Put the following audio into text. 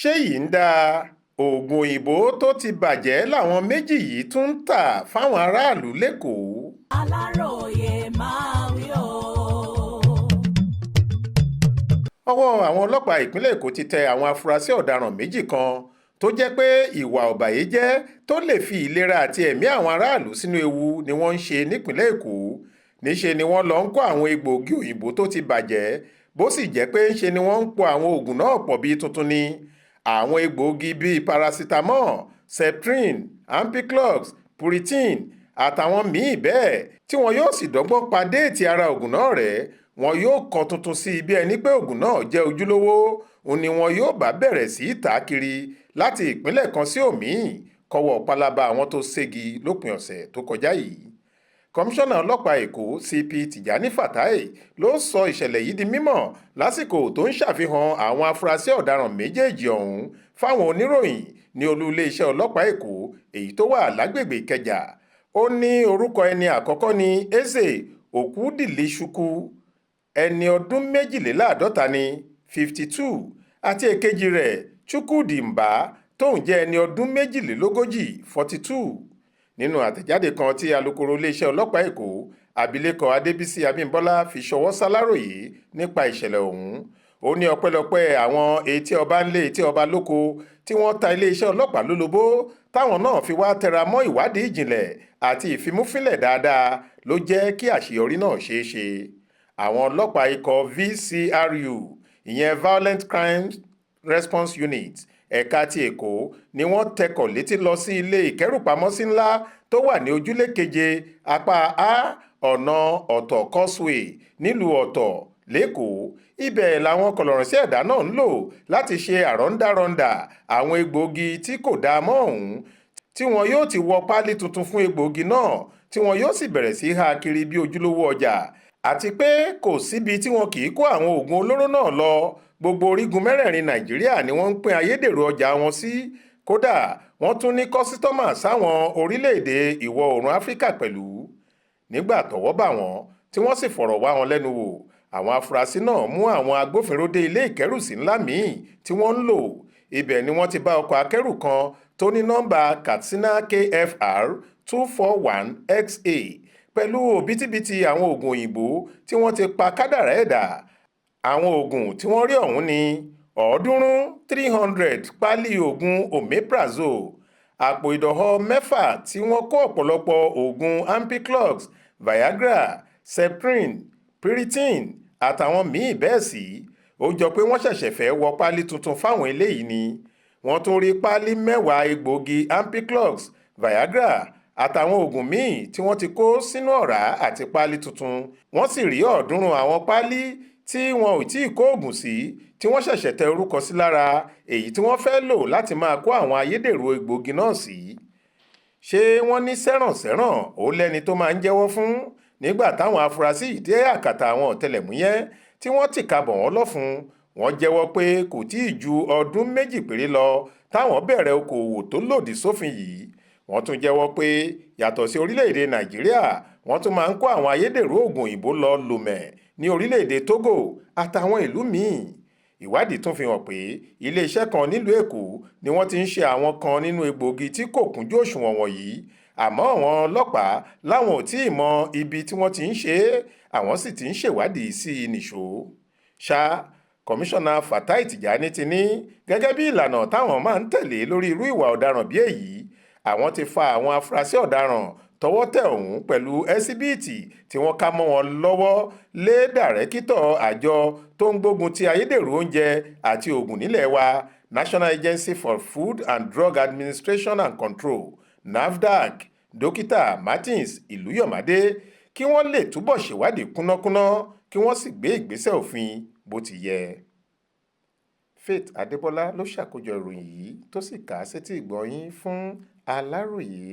ṣé yìí ń dáa? oògùn òyìnbó tó ti bàjẹ́ làwọn méjì yìí tún ń tà fáwọn aráàlú lẹ́kọ̀ọ́. Aláròye máa wí o. ọwọ́ àwọn ọlọ́pàá ìpínlẹ̀ Èkó ti tẹ àwọn afurasí ọ̀daràn méjì kan tó jẹ́ pé ìwà ọ̀bàyéjẹ́ tó lè fi ìlera àti ẹ̀mí àwọn aráàlú sínú ewu ni wọ́n ń ṣe nípìnlẹ̀ Èkó. níṣe ni wọ́n lọ ń kó àwọn egbòogi òyìnbó tó ti bàjẹ́ bó sì jẹ́ pé ńṣe ni wọ́n ń po àwọn oògùn náà pọ̀ bíi tuntun ni. àwọn egbòogi bíi paracetamol, septrin, ampiclox, puritin àtàwọn míì bẹ́ẹ̀ tí wọn yóò sì dọ́gbọ́n pa déètì ara oògùn náà rẹ́ wọn yóò kan tuntun sí i bí ẹni pé oògùn náà jẹ́ ojúlówó òun ni wọn yóò bá bẹ̀rẹ̀ sí í tà á kiri láti ìpínlẹ̀ kan sí òmíì kọ́wọ́ pálábá àwọn tó ségi lópin ọ̀sẹ̀ tó kọjá yìí. kọmíṣánná ọlọ́pàá Èkó CP Tijani Fatai ló sọ ìṣẹ̀lẹ̀ yìí di mímọ̀ lásìkò tó ń ṣàfihàn àwọn afurasí ọ̀daràn méjèèjì ọ̀hún fáwọn oníròyìn ní olú iléeṣẹ́ ọlọ́pàá Èkó èyí tó wà lágbègbè Ìkẹjà. ó ní orúkọ ẹni àkọ́kọ́ ní Eze Okwudili-Chukwu, ẹni ọdún 52 ní 52, àti èkejì rẹ̀ Chukwudi Mba tóun jẹ́ ẹni ọdún 42 42. nínú àtẹ̀jáde kan tí alukoro iléeṣẹ́ ọlọ́pàá Èkó abilékọ Adébísí Abímbọ́lá fi ṣọwọ́ s'Aláròyé nípa ìṣẹ̀lẹ̀ ọ̀hún. ó ní ọpẹ́lọpẹ́ àwọn etí ọba ńlé etí ọba lóko tí wọ́n ta iléeṣẹ́ ọlọ́pàá lólobó táwọn náà fi wá tẹra mọ́ ìwádìí ìjìnlẹ̀ àti ìfimúfínlẹ̀ dáadáa ló jẹ́ kí àṣeyọrí náà ṣeé ṣe. àwọn ọlọ́pàá ikọ̀ VCRU ìyẹn Violent Crime Response Unit ẹ̀ka ti Èkó ni wọ́n tẹkọ̀ létí lọ sí ilé ìkẹ́rùpamọ́sí ńlá tó wà ní ojúlé keje apá A ọ̀nà ọ̀tọ̀ Causeway nílùú ọ̀tọ̀ lẹ́kọ̀ọ́. ibẹ̀ làwọn kọlọ̀rọ̀sí ẹ̀dá náà ń lò láti ṣe àrọ́ndàrọ́ndà àwọn egbòogi tí kò dáa mọ́ ọ̀hún tí wọn yóò ti wọ páálí tuntun fún egbòogi náà tí wọn yóò sì bẹ̀rẹ̀ sí há kiri bí ojúlówó ọjà. àti pé kò síbi tí wọn kì í kó àwọn oògùn olóró náà lọ. gbogbo orígun mẹ́rẹ̀ẹ̀rin Nàìjíríà ni wọ́n ń pín ayédèrú ọjà wọn sí. kódà wọ́n tún ní kọ́sítọ́mà sáwọn orílẹ̀-èdè ìwọ̀ oòrùn Áfíríkà pẹ̀lú. nígbà tọ́wọ́ bà wọ́n tí wọ́n sì fọ̀rọ̀ wá wọn lẹ́nu wò àwọn afurasí náà mú àwọn agbófinró dé ilé ìkẹ́rùsí ńlá míì tí wọ́n ń lò. ibẹ̀ ni wọ́n ti bá ọkọ̀ akẹ́rù kan tó ní nọ́mbà Katsina KFR 241XA pẹ̀lú òbítíbitì àwọn oògùn òyìnbó tí wọ́n ti pa kádàrá ẹ̀dá. àwọn oògùn tí wọ́n rí ọ̀hún ni 300 páálí oògùn omeprazole, àpò ìdọ̀họ́ 6 tí wọ́n kó ọ̀pọ̀lọpọ̀ oògùn ampiclox, Viagra, septrin, piritin àtàwọn míì bẹ́ẹ̀ sí. ó jọ pé wọ́n ṣẹ̀ṣẹ̀ fẹ́ wọ páálí tuntun fáwọn eléyìí ni. wọ́n tún rí páálí 10 egbòogi ampiclox, Viagra àtàwọn oògùn míì tí wọ́n ti kó sínú ọ̀rá àti páálí tuntun. wọ́n sì rí 300 àwọn páálí tí wọn ò tí ì kó oògùn sí tí wọ́n ṣẹ̀ṣẹ̀ tẹ orúkọ sí lára èyí tí wọ́n fẹ́ lò láti máa kó àwọn ayédèrú egbòogi náà sí. ṣé wọ́n ní sẹ́rànsẹ́ràn ó lẹ́ni tó máa ń jẹ́wọ́ fún? nígbà táwọn afurasí yìí dé àkàtà àwọn ọ̀tẹlẹ̀múyẹ́ tí wọ́n tìka bọ̀ wọ́n lọ́fun wọ́n jẹ́wọ́ pé kò tí ì ju ọdún 2 péré lọ táwọn bẹ̀rẹ̀ okòòwò tó lòdì sófin yìí. wọ́n tún jẹ́wọ́ pé yàtọ̀ sí orílẹ̀-èdè Nàìjíríà wọ́n tún máa ń kó àwọn ayédèrú oògùn òyìnbó lọ Lomé ní orílẹ̀-èdè Togo àtàwọn ìlú míì. ìwádìí tún fi hàn pé iléeṣẹ́ kan nílùú Èkó ni wọ́n ti ń ṣe àwọn kan nínú egbòogi tí kò kúnjú òṣùwọ̀n wọ̀nyí àmọ́ àwọn ọlọ́pàá láwọn ò tí ì mọ ibi tí wọ́n ti ń ṣe é àwọn sì ti ń ṣèwádìí sí i nìṣó. ṣá kọmíṣánná Fatai Tijani ti ní gẹ́gẹ́ bí ìlànà táwọn máa ń tẹ̀lé lórí irú ìwà ọ̀daràn bí èyí àwọn ti fa àwọn afurasí ọ̀daràn tọwọ́ tẹ̀ ọ̀hún pẹ̀lú ẹsíbíìtì tí wọ́n ká mọ́ wọn lọ́wọ́ lé dàrẹ́kítọ̀ àjọ tó ń gbógun ti ayédèrú oúnjẹ àti oògùn nílẹ̀ wa National Agency for Food and Drug Administration and Control NAFDAC dókítà Martins Ìlúyọ̀mádé kí wọ́n lè túbọ̀ ṣèwádìí kúnnákúnná kí wọ́n sì gbé ìgbésẹ̀ òfin bó ti yẹ. Faith Adébọ́lá ló ṣàkójọ ìròyìn yìí tó sì kà á sétí ìgbọ́ yín fún Aláròyé.